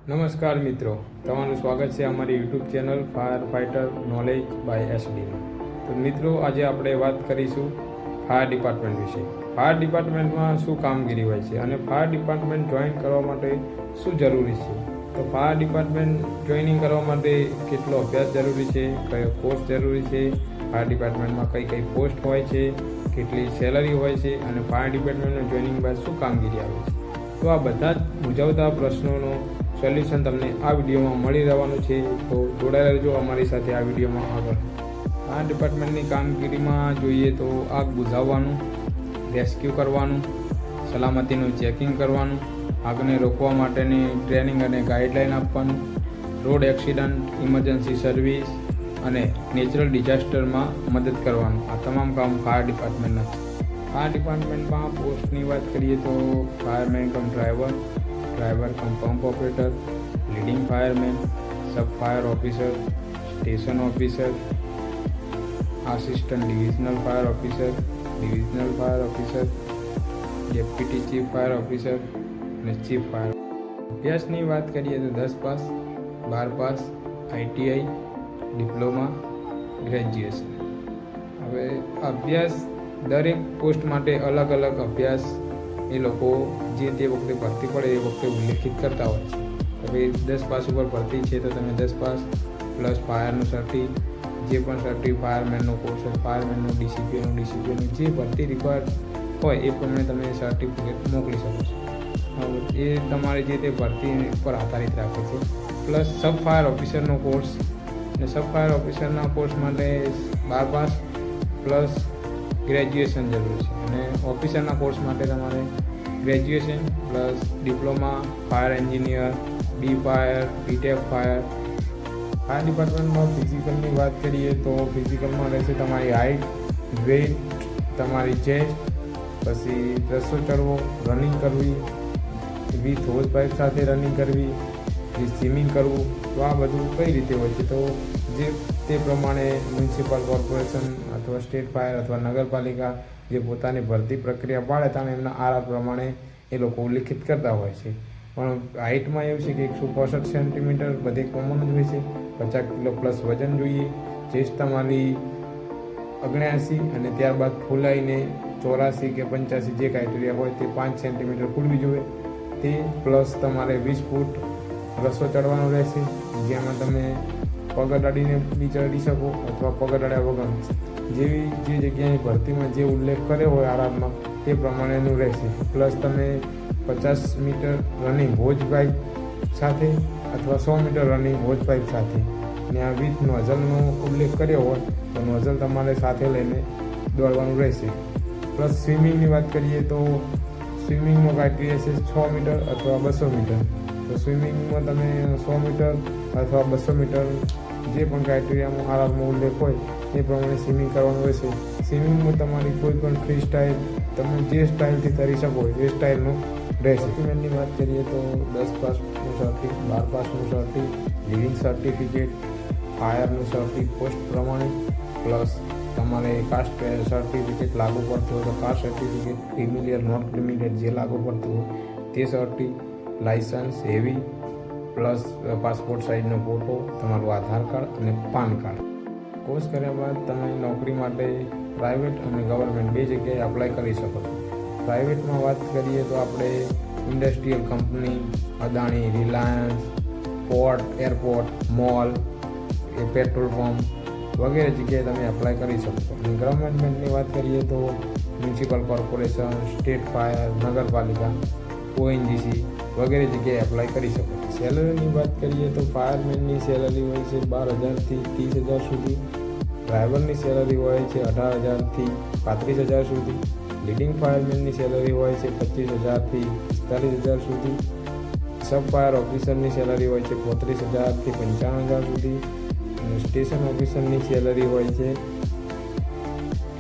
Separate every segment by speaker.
Speaker 1: નમસ્કાર મિત્રો, તમારું સ્વાગત છે અમારી YouTube channel fire fighter knowledge by એસડીમાં. તો મિત્રો, આજે આપણે વાત કરીશું ફાયર ડિપાર્ટમેન્ટ વિશે. ફાયર ડિપાર્ટમેન્ટમાં શું કામગીરી હોય છે અને ફાયર ડિપાર્ટમેન્ટ જોઈન કરવા માટે શું જરૂરી છે. તો ફાયર ડિપાર્ટમેન્ટ જોઈનિંગ કરવા માટે કેટલો અભ્યાસ જરૂરી છે, કયો કોર્સ જરૂરી છે, ફાયર ડિપાર્ટમેન્ટમાં કઈ કઈ પોસ્ટ હોય છે, કેટલી સેલરી હોય છે અને ફાયર ડિપાર્ટમેન્ટમાં જોઈનિંગ બાદ શું કામગીરી આવે છે. તો આ બધા જ મૂંઝવતા પ્રશ્નોનો સોલ્યુશન તમને આ વિડીયોમાં મળી રહેવાનું છે. તો જોડાયેલા રહેજો અમારી સાથે આ વિડીયોમાં આગળ. આ ડિપાર્ટમેન્ટની કામગીરીમાં જોઈએ તો આગ બુઝાવવાનું, રેસ્ક્યુ કરવાનું, સલામતીનું ચેકિંગ કરવાનું, આગને રોકવા માટેની ટ્રેનિંગ અને ગાઈડલાઇન આપવાનું, રોડ એક્સિડન્ટ, ઇમરજન્સી સર્વિસ અને નેચરલ ડિઝાસ્ટરમાં મદદ કરવાનું. આ તમામ કામ ફાયર ડિપાર્ટમેન્ટના છે. ફાયર ડિપાર્ટમેન્ટમાં પોસ્ટની વાત કરીએ તો fireman cum driver cum pump operator, leading fireman, sub fire officer, station officer, assistant divisional fire officer, deputy chief fire officer અને ચીફ ફાયર. અભ્યાસની વાત કરીએ તો 10 pass, 12 pass, ITI, diploma, graduation. હવે અભ્યાસ દરેક પોસ્ટ માટે અલગ અલગ અભ્યાસ એ લોકો જે તે વખતે ભરતી પડે એ વખતે ઉલ્લેખિત કરતા હોય છે. હવે 10 પાસ ઉપર ભરતી છે તો તમે 10 પાસ પ્લસ ફાયરનું સર્ટી, જે પણ સર્ટી ફાયરમેનનો કોર્સ હોય, ફાયરમેનનું ડીસીપીનું જે ભરતી રિક્વાયર્ડ હોય એ પ્રમાણે તમે સર્ટિફિકેટ મોકલી શકો છો. એ તમારે જે તે ભરતી પર આધારિત રાખે છે. પ્લસ સબ ફાયર ઓફિસરનો કોર્સ, અને સબ ફાયર ઓફિસરના કોર્સ માટે 12 પાસ પ્લસ ગ્રેજ્યુએશન જરૂર છે. અને ઓફિસરના કોર્સ માટે તમારે graduation plus diploma, fire engineer, B fire, BTech fire. Fire ડિપાર્ટમેન્ટમાં ફિઝિકલની વાત કરીએ તો ફિઝિકલમાં રહેશે તમારી હાઇટ, વેઇટ, તમારી ચેસ્ટ, પછી રસ્સો ચડવો, રનિંગ કરવી, વિથ હોઝ પાઇપ સાથે રનિંગ કરવી, સ્વિમિંગ કરવું. તો આ બધું કઈ રીતે હોય છે, તો જે તે પ્રમાણે મ્યુનિસિપલ કોર્પોરેશન અથવા સ્ટેટ ફાયર અથવા નગરપાલિકા જે પોતાની ભરતી પ્રક્રિયા પાડે ત્યારે એમના આર પ્રમાણે એ લોકો ઉલ્લેખિત કરતા હોય છે. પણ હાઇટમાં એવું છે કે 165 સેન્ટીમીટર બધે કોમન જ હોય છે. 50 કિલો પ્લસ વજન જોઈએ. ચેસ્ટ તમારી 79 અને ત્યારબાદ ફૂલાઈને 84 કે 85 જે ક્રાઇટેરિયા હોય તે 5 સેન્ટીમીટર ખુલવી જોઈએ. તે પ્લસ તમારે 20 ફૂટ રસ્સો ચડવાનો રહેશે, જેમાં તમે પગ અડાડીને બી ચડી શકો અથવા પગ અડાડ્યા વગર જેવી જે જગ્યાની ભરતીમાં જે ઉલ્લેખ કર્યો હોય આરામમાં તે પ્રમાણેનું રહેશે. પ્લસ તમે 50 મીટર રનિંગ હોજ પાઇપ સાથે અથવા 100 મીટર રનિંગ હોજ પાઇપ સાથે, અને આ વિથ નોઝલનો ઉલ્લેખ કર્યો હોય તો નોઝલ તમારે સાથે લઈને દોડવાનું રહેશે. પ્લસ સ્વિમિંગની વાત કરીએ તો સ્વિમિંગનો ક્રાઇટેરિયા છે 6 મીટર અથવા 200 મીટર. તો સ્વિમિંગમાં તમે 100 મીટર અથવા 200 મીટર જે પણ ક્રાઇટેરિયામાં આરામમાં ઉલ્લેખ હોય એ પ્રમાણે સ્વિમિંગ કરવાનું રહેશે. સ્વિમિંગમાં તમારી કોઈ પણ ફ્રી સ્ટાઇલ તમે જે સ્ટાઇલથી તરી શકો એ સ્ટાઇલનું રહેશે. ડોક્યુમેન્ટની વાત કરીએ તો 10 પાસનું સર્ટી, 12 પાસનું સર્ટી, લિવિંગ સર્ટિફિકેટ, ફાયરનું સર્ટી પોસ્ટ પ્રમાણે, પ્લસ તમારે કાસ્ટ સર્ટિફિકેટ લાગુ પડતું હોય તો caste certificate, creamy layer not creamy layer જે લાગુ પડતું હોય તે certi, licence heavy, plus passport સાઇઝનો ફોટો, તમારું આધાર કાર્ડ અને પાન કાર્ડ. કોર્સ કર્યા બાદ તમે નોકરી માટે પ્રાઇવેટ અને ગવર્મેન્ટ બે જગ્યાએ અપ્લાય કરી શકો છો. પ્રાઇવેટમાં વાત કરીએ તો આપણે industrial company, Adani, Reliance, port, airport, mall, petrol pump વગેરે જગ્યાએ તમે એપ્લાય કરી શકો છો. અને ગવર્મેન્ટની વાત કરીએ તો મ્યુનિસિપલ કોર્પોરેશન, સ્ટેટ ફાયર, નગરપાલિકા, ONGC વગેરે જગ્યાએ એપ્લાય કરી શકો. સેલરીની વાત કરીએ તો ફાયરમેનની સેલરી હોય છે 12,000 થી 30,000 સુધી, ડ્રાઈવરની સેલરી હોય છે 18,000 થી 35,000 સુધી, લીડિંગ ફાયરમેનની સેલરી હોય છે 25,000 થી 45,000 સુધી, સબ ફાયર ઓફિસરની સેલરી હોય છે 35,000 થી 55,000 સુધી, અને સ્ટેશન ઓફિસરની સેલરી હોય છે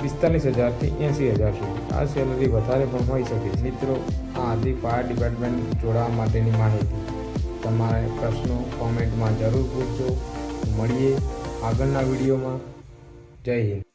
Speaker 1: 45,000 થી 80,000 સુધી. આ સેલરી વધારે પણ હોઈ શકે છે. મિત્રો, આ હતી ફાયર ડિપાર્ટમેન્ટ જોડાવા માટેની માહિતી. તમારે પ્રશ્નો કોમેન્ટમાં જરૂર પૂછજો. મળીએ આગળના વિડીયોમાં. જય હિન્દ.